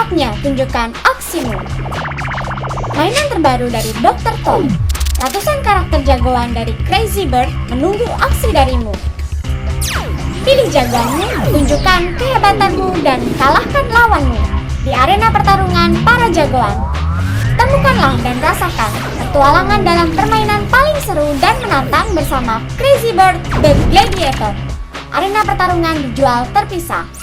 Saatnya tunjukkan aksimu. Mainan terbaru dari Dr. Tom. Ratusan karakter jagoan dari Crazy Bird menunggu aksi darimu. Pilih jagoanmu, tunjukkan kehebatanmu, dan kalahkan lawanmu di arena pertarungan para jagoan. Temukanlah dan rasakan petualangan dalam permainan paling seru dan menantang bersama Crazy Bird The Gladiator. Arena pertarungan dijual terpisah.